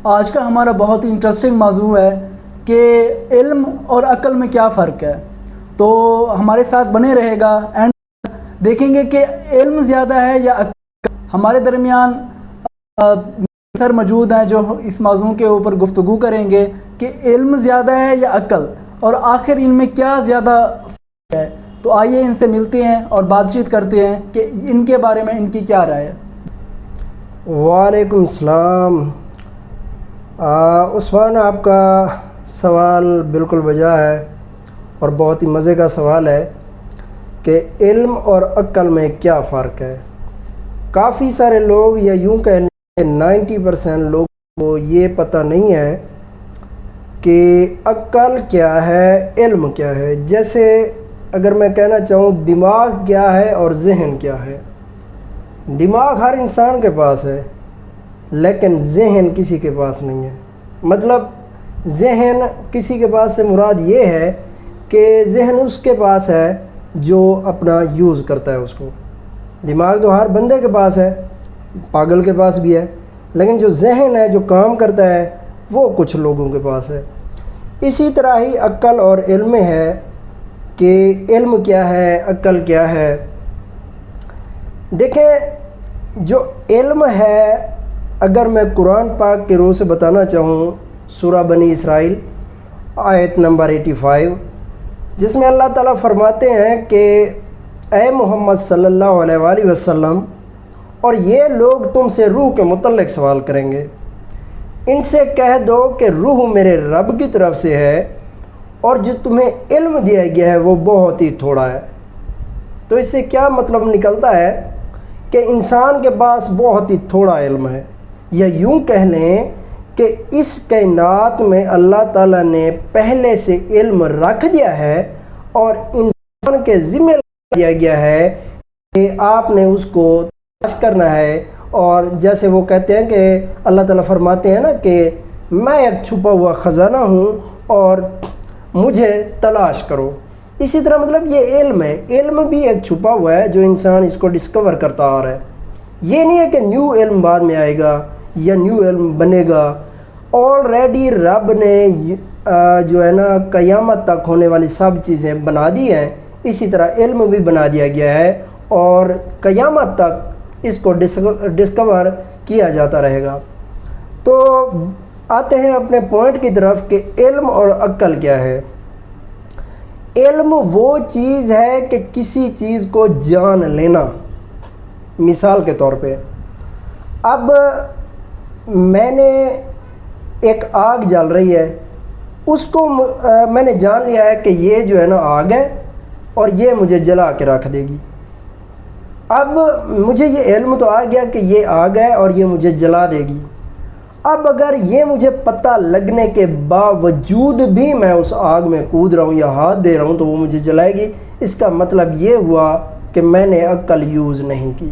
آج کا ہمارا بہت ہی انٹرسٹنگ موضوع ہے کہ علم اور عقل میں کیا فرق ہے. تو ہمارے ساتھ بنے رہے گا اینڈ دیکھیں گے کہ علم زیادہ ہے یا عقل. ہمارے درمیان سر موجود ہیں جو اس موضوع کے اوپر گفتگو کریں گے کہ علم زیادہ ہے یا عقل، اور آخر ان میں کیا زیادہ فرق ہے. تو آئیے ان سے ملتے ہیں اور بات چیت کرتے ہیں کہ ان کے بارے میں ان کی کیا رائے ہے. وعلیکم السلام. عثمان، آپ کا سوال بالکل بجا ہے اور بہت ہی مزے کا سوال ہے کہ علم اور عقل میں کیا فرق ہے. کافی سارے لوگ یا یوں کہہ لیں 90% لوگوں کو یہ پتہ نہیں ہے کہ عقل کیا ہے، علم کیا ہے. جیسے اگر میں کہنا چاہوں دماغ کیا ہے اور ذہن کیا ہے. دماغ ہر انسان کے پاس ہے لیکن ذہن کسی کے پاس نہیں ہے. مطلب ذہن کسی کے پاس سے مراد یہ ہے کہ ذہن اس کے پاس ہے جو اپنا یوز کرتا ہے اس کو. دماغ تو ہر بندے کے پاس ہے، پاگل کے پاس بھی ہے، لیکن جو ذہن ہے جو کام کرتا ہے وہ کچھ لوگوں کے پاس ہے. اسی طرح ہی عقل اور علم ہے کہ علم کیا ہے، عقل کیا ہے. دیکھیں، جو علم ہے اگر میں قرآن پاک کے روح سے بتانا چاہوں، سورہ بنی اسرائیل آیت نمبر 85، جس میں اللہ تعالیٰ فرماتے ہیں کہ اے محمد صلی اللہ علیہ وآلہ وسلم، اور یہ لوگ تم سے روح کے متعلق سوال کریں گے، ان سے کہہ دو کہ روح میرے رب کی طرف سے ہے اور جو تمہیں علم دیا گیا ہے وہ بہت ہی تھوڑا ہے. تو اس سے کیا مطلب نکلتا ہے کہ انسان کے پاس بہت ہی تھوڑا علم ہے، یا یوں کہہ لیں کہ اس کائنات میں اللہ تعالیٰ نے پہلے سے علم رکھ دیا ہے اور انسان کے ذمہ دیا گیا ہے کہ آپ نے اس کو تلاش کرنا ہے. اور جیسے وہ کہتے ہیں کہ اللہ تعالیٰ فرماتے ہیں نا کہ میں ایک چھپا ہوا خزانہ ہوں اور مجھے تلاش کرو. اسی طرح مطلب یہ علم ہے، علم بھی ایک چھپا ہوا ہے جو انسان اس کو ڈسکور کرتا آ رہا ہے. یہ نہیں ہے کہ نیو علم بعد میں آئے گا یا نیو علم بنے گا. آلریڈی رب نے جو ہے نا قیامت تک ہونے والی سب چیزیں بنا دی ہیں. اسی طرح علم بھی بنا دیا گیا ہے اور قیامت تک اس کو ڈسکور کیا جاتا رہے گا. تو آتے ہیں اپنے پوائنٹ کی طرف کہ علم اور عقل کیا ہے. علم وہ چیز ہے کہ کسی چیز کو جان لینا. مثال کے طور پہ اب میں نے ایک آگ جل رہی ہے، اس کو میں نے جان لیا ہے کہ یہ جو ہے نا آگ ہے اور یہ مجھے جلا کے رکھ دے گی. اب مجھے یہ علم تو آ گیا کہ یہ آگ ہے اور یہ مجھے جلا دے گی. اب اگر یہ مجھے پتہ لگنے کے باوجود بھی میں اس آگ میں کود رہا ہوں یا ہاتھ دے رہا ہوں تو وہ مجھے جلائے گی، اس کا مطلب یہ ہوا کہ میں نے عقل یوز نہیں کی،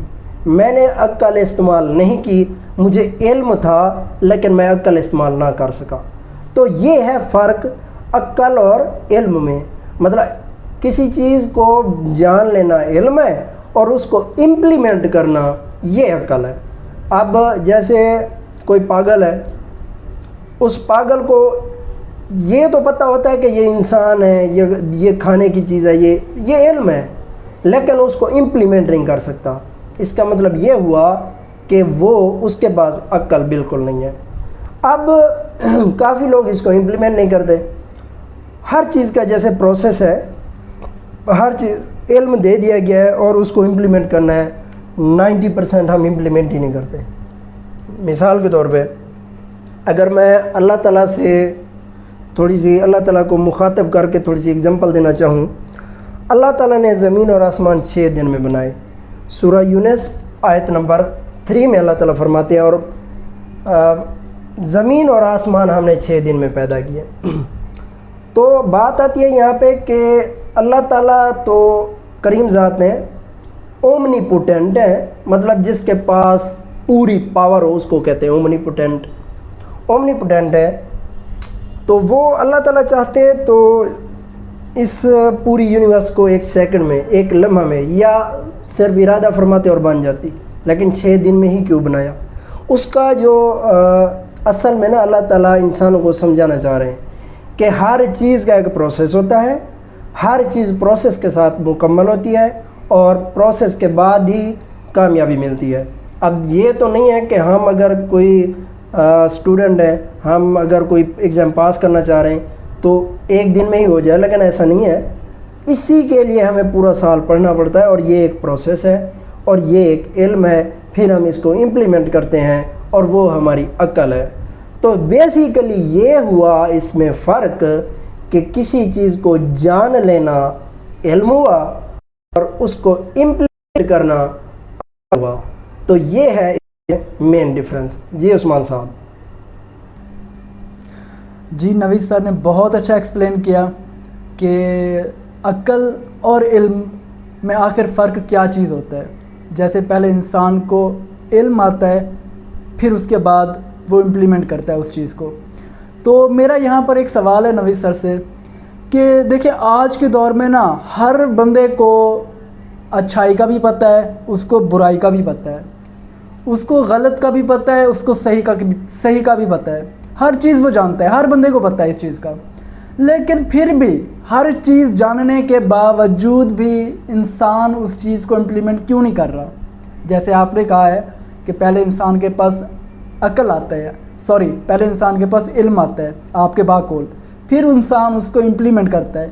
میں نے عقل استعمال نہیں کی. مجھے علم تھا لیکن میں عقل استعمال نہ کر سکا. تو یہ ہے فرق عقل اور علم میں. مطلب کسی چیز کو جان لینا علم ہے اور اس کو امپلیمنٹ کرنا یہ عقل ہے. اب جیسے کوئی پاگل ہے، اس پاگل کو یہ تو پتہ ہوتا ہے کہ یہ انسان ہے، یہ کھانے کی چیز ہے، یہ علم ہے، لیکن اس کو امپلیمنٹ نہیں کر سکتا. اس کا مطلب یہ ہوا کہ وہ اس کے پاس عقل بالکل نہیں ہے. اب کافی لوگ اس کو امپلیمنٹ نہیں کرتے. ہر چیز کا جیسے پروسیس ہے، ہر چیز علم دے دیا گیا ہے اور اس کو امپلیمنٹ کرنا ہے. 90% ہم امپلیمنٹ ہی نہیں کرتے. مثال کے طور پہ اگر میں اللہ تعالیٰ سے تھوڑی سی اللہ تعالیٰ کو مخاطب کر کے تھوڑی سی اگزامپل دینا چاہوں، اللہ تعالیٰ نے زمین اور آسمان 6 دن میں بنائے. سورہ یونس آیت نمبر 3 میں اللہ تعالیٰ فرماتے ہیں اور زمین اور آسمان ہم نے 6 دن میں پیدا کیے. تو بات آتی ہے یہاں پہ کہ اللہ تعالیٰ تو کریم ذات ہیں، اومنی پوٹینٹ ہے، مطلب جس کے پاس پوری پاور ہو اس کو کہتے ہیں اومنی پوٹینٹ ہے. تو وہ اللہ تعالیٰ چاہتے ہیں تو اس پوری یونیورس کو 1 سیکنڈ میں، 1 لمحہ میں، یا صرف ارادہ فرماتے اور بن جاتی. لیکن 6 دن میں ہی کیوں بنایا؟ اس کا جو اصل میں نا اللہ تعالیٰ انسانوں کو سمجھانا چاہ رہے ہیں کہ ہر چیز کا ایک پروسیس ہوتا ہے، ہر چیز پروسیس کے ساتھ مکمل ہوتی ہے اور پروسیس کے بعد ہی کامیابی ملتی ہے۔ اب یہ تو نہیں ہے کہ ہم اگر کوئی اسٹوڈنٹ ہے، ہم اگر کوئی ایگزام پاس کرنا چاہ رہے ہیں تو ایک دن میں ہی ہو جائے، لیکن ایسا نہیں ہے، اسی کے لیے ہمیں پورا سال پڑھنا پڑتا ہے اور یہ ایک پروسیس ہے اور یہ ایک علم ہے، پھر ہم اس کو امپلیمنٹ کرتے ہیں اور وہ ہماری عقل ہے۔ تو بیسیکلی یہ ہوا اس میں فرق کہ کسی چیز کو جان لینا علم ہوا اور اس کو امپلیمنٹ کرنا ہوا۔ تو یہ ہے مین ڈفرنس۔ جی عثمان صاحب۔ جی نوید سر نے بہت اچھا ایکسپلین کیا کہ عقل اور علم میں آخر فرق کیا چیز ہوتا ہے۔ جیسے پہلے انسان کو علم آتا ہے، پھر اس کے بعد وہ امپلیمنٹ کرتا ہے اس چیز کو۔ تو میرا یہاں پر ایک سوال ہے نوید سر سے کہ دیکھیں آج کے دور میں نا ہر بندے کو اچھائی کا بھی پتہ ہے، اس کو برائی کا بھی پتہ ہے، اس کو غلط کا بھی پتہ ہے، اس کو صحیح کا بھی پتہ ہے، ہر چیز وہ جانتا ہے، ہر بندے کو پتہ ہے اس چیز کا۔ لیکن پھر بھی ہر چیز جاننے کے باوجود بھی انسان اس چیز کو امپلیمنٹ کیوں نہیں کر رہا؟ جیسے آپ نے کہا ہے کہ پہلے انسان کے پاس عقل آتا ہے، پہلے انسان کے پاس علم آتا ہے آپ کے باقول، پھر انسان اس کو امپلیمنٹ کرتا ہے۔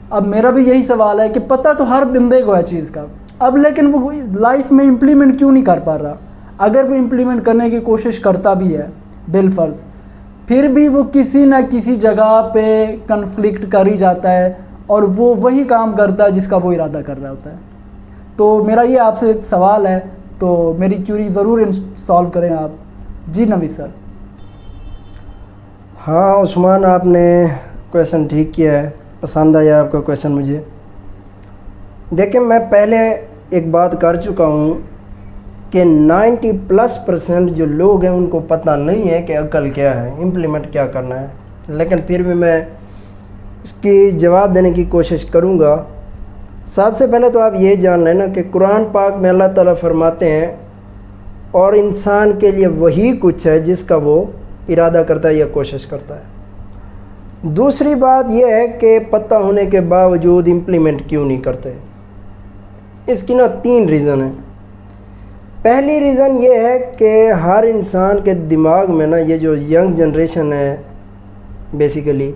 اب میرا بھی یہی سوال ہے کہ پتہ تو ہر بندے کو ہے چیز کا، اب لیکن وہ لائف میں امپلیمنٹ کیوں نہیں کر پا رہا؟ اگر وہ امپلیمنٹ کرنے کی کوشش کرتا بھی ہے بالفرض، پھر بھی وہ کسی نہ کسی جگہ پہ کنفلکٹ کر ہی جاتا ہے اور وہ وہی کام کرتا ہے جس کا وہ ارادہ کر رہا ہوتا ہے۔ تو میرا یہ آپ سے ایک سوال ہے، تو میری کیوری ضرور سالو کریں آپ۔ جی نوید سر۔ ہاں عثمان، آپ نے کویشچن ٹھیک کیا ہے، پسند آیا آپ کا کویشچن مجھے۔ دیکھیں میں پہلے ایک بات کر چکا ہوں کہ 90+ % جو لوگ ہیں ان کو پتہ نہیں ہے کہ عقل کیا ہے، امپلیمنٹ کیا کرنا ہے، لیکن پھر بھی میں اس کی جواب دینے کی کوشش کروں گا۔ سب سے پہلے تو آپ یہ جان لیں نا کہ قرآن پاک میں اللہ تعالیٰ فرماتے ہیں اور انسان کے لیے وہی کچھ ہے جس کا وہ ارادہ کرتا ہے یا کوشش کرتا ہے۔ دوسری بات یہ ہے کہ پتہ ہونے کے باوجود امپلیمنٹ کیوں نہیں کرتے؟ اس کی نا 3 ریزن ہیں۔ پہلی ریزن یہ ہے کہ ہر انسان کے دماغ میں نا یہ جو ینگ جنریشن ہے بیسیکلی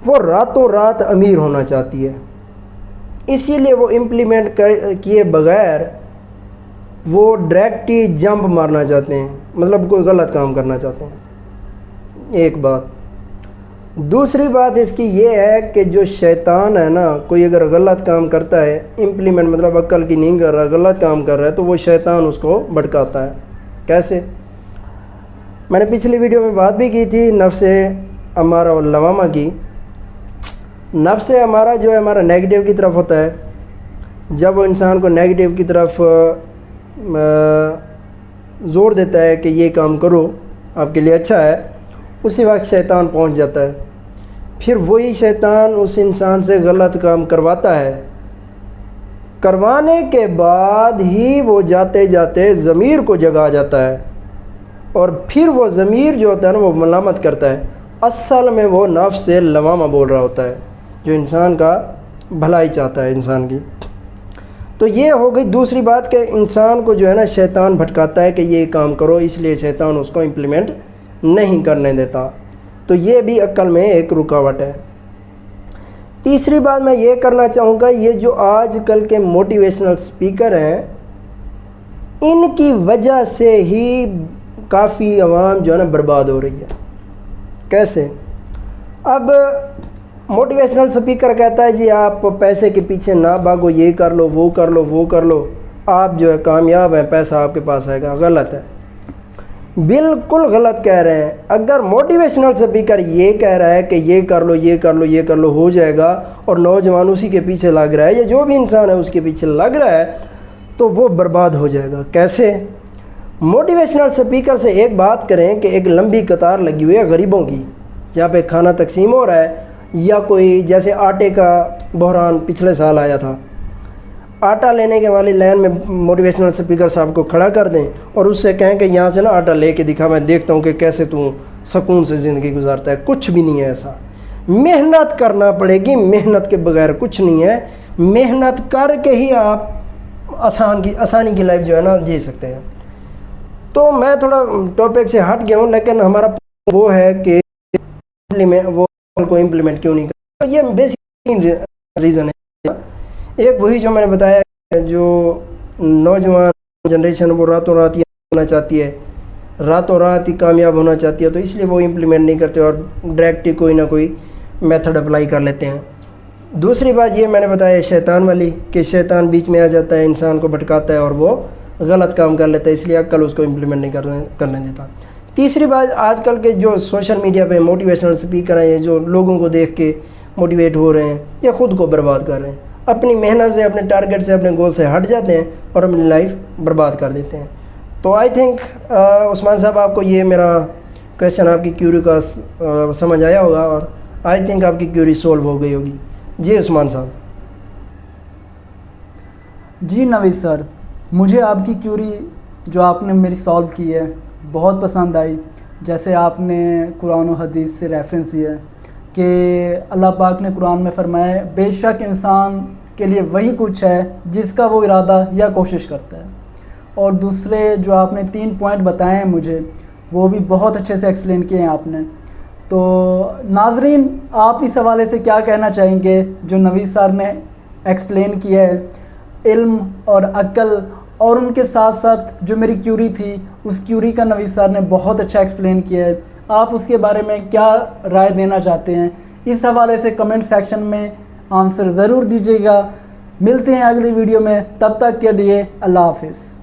وہ راتوں رات امیر ہونا چاہتی ہے، اسی لیے وہ امپلیمنٹ کیے بغیر وہ ڈائریکٹ ہی جمپ مارنا چاہتے ہیں، مطلب کوئی غلط کام کرنا چاہتے ہیں۔ ایک بات۔ دوسری بات اس کی یہ ہے کہ جو شیطان ہے نا، کوئی اگر غلط کام کرتا ہے، امپلیمنٹ مطلب عقل کی نہیں کر رہا، غلط کام کر رہا ہے، تو وہ شیطان اس کو بھٹکاتا ہے۔ کیسے؟ میں نے پچھلی ویڈیو میں بات بھی کی تھی نفس امارہ و لوامہ کی۔ نفس امارہ جو ہے ہمارا نیگیٹو کی طرف ہوتا ہے، جب وہ انسان کو نیگیٹو کی طرف زور دیتا ہے کہ یہ کام کرو آپ کے لیے اچھا ہے، اسی وقت شیطان پہنچ جاتا ہے، پھر وہی شیطان اس انسان سے غلط کام کرواتا ہے، کروانے کے بعد ہی وہ جاتے جاتے ضمیر کو جگا جاتا ہے، اور پھر وہ ضمیر جو ہوتا ہے نا وہ ملامت کرتا ہے، اصل میں وہ نفس لوامہ بول رہا ہوتا ہے جو انسان کا بھلائی چاہتا ہے انسان کی۔ تو یہ ہو گئی دوسری بات کہ انسان کو جو ہے نا شیطان بھٹکاتا ہے کہ یہ کام کرو، اس لیے شیطان اس کو امپلیمنٹ نہیں کرنے دیتا، تو یہ بھی عقل میں ایک رکاوٹ ہے۔ تیسری بات میں یہ کرنا چاہوں گا، یہ جو آج کل کے موٹیویشنل سپیکر ہیں ان کی وجہ سے ہی کافی عوام جو ہے نا برباد ہو رہی ہے۔ کیسے؟ اب موٹیویشنل سپیکر کہتا ہے جی آپ پیسے کے پیچھے نہ بھاگو، یہ کر لو، وہ کر لو، وہ کر لو، آپ جو ہے کامیاب ہیں، پیسہ آپ کے پاس آئے گا۔ غلط ہے، بالکل غلط کہہ رہے ہیں۔ اگر موٹیویشنل سپیکر یہ کہہ رہا ہے کہ یہ کر لو، یہ کر لو، یہ کر لو، ہو جائے گا، اور نوجوان اسی کے پیچھے لگ رہا ہے یا جو بھی انسان ہے اس کے پیچھے لگ رہا ہے، تو وہ برباد ہو جائے گا۔ کیسے؟ موٹیویشنل سپیکر سے ایک بات کریں کہ ایک لمبی قطار لگی ہوئی ہے غریبوں کی، جہاں پہ کھانا تقسیم ہو رہا ہے، یا کوئی جیسے آٹے کا بحران پچھلے سال آیا تھا، آٹا لینے کے والی لائن میں موٹیویشنل اسپیکر صاحب کو کھڑا کر دیں اور اس سے کہیں کہ یہاں سے نا آٹا لے کے دکھا، میں دیکھتا ہوں کہ کیسے تو سکون سے زندگی گزارتا ہے. کچھ بھی نہیں ہے ایسا. محنت کرنا پڑے گی، محنت کے بغیر کچھ نہیں ہے. محنت کر کے ہی آپ آسانی کی لائف جو ہے نا جی سکتے ہیں. تو میں تھوڑا ٹاپک سے ہٹ گیا ہوں، لیکن ہمارا وہ ہے کہ وہ کو امپلیمنٹ کیوں نہیں کرتا. یہ بیسک ریزن ہے. ایک وہی جو میں نے بتایا، جو نوجوان جنریشن وہ راتوں رات یہ ہونا چاہتی ہے، راتوں رات ہی کامیاب ہونا چاہتی ہے، تو اس لیے وہ امپلیمنٹ نہیں کرتے اور ڈائریکٹ ہی کوئی نہ کوئی میتھڈ اپلائی کر لیتے ہیں. دوسری بات یہ میں نے بتایا شیطان والی، کہ شیطان بیچ میں آ جاتا ہے، انسان کو بھٹکاتا ہے اور وہ غلط کام کر لیتا ہے، اس لیے عقل اس کو امپلیمنٹ نہیں کرنے دیتا. تیسری بات، آج کل کے جو سوشل میڈیا پہ موٹیویشنل اسپیکر ہیں، یہ جو لوگوں کو دیکھ کے موٹیویٹ ہو رہے ہیں، یہ خود کو برباد کر رہے ہیں. اپنی محنت سے، اپنے ٹارگٹ سے، اپنے گول سے ہٹ جاتے ہیں اور اپنی لائف برباد کر دیتے ہیں. تو آئی تھنک عثمان صاحب آپ کو یہ میرا کویشچن، آپ کی کیوری کا سمجھ آیا ہوگا اور آئی تھنک آپ کی کیوری سولو ہو گئی ہوگی. جی عثمان صاحب. جی نوید سر، مجھے آپ کی کیوری جو آپ نے میری سالو کی ہے بہت پسند آئی. جیسے آپ نے قرآن و حدیث سے ریفرنس دیا ہے کہ اللہ پاک نے قرآن میں فرمایا ہے بے شک انسان کے لیے وہی کچھ ہے جس کا وہ ارادہ یا کوشش کرتا ہے. اور دوسرے جو آپ نے 3 پوائنٹ بتائے ہیں مجھے، وہ بھی بہت اچھے سے ایکسپلین کیے ہیں آپ نے. تو ناظرین، آپ اس حوالے سے کیا کہنا چاہیں گے جو نوید صاحب نے ایکسپلین کیا ہے علم اور عقل، اور ان کے ساتھ ساتھ جو میری کیوری تھی اس کیوری کا نوید صاحب نے بہت اچھا ایکسپلین کیا ہے. آپ اس کے بارے میں کیا رائے دینا چاہتے ہیں؟ اس حوالے سے کمنٹ سیکشن میں آنسر ضرور دیجیے گا. ملتے ہیں اگلی ویڈیو میں، تب تک کے لیے اللہ حافظ.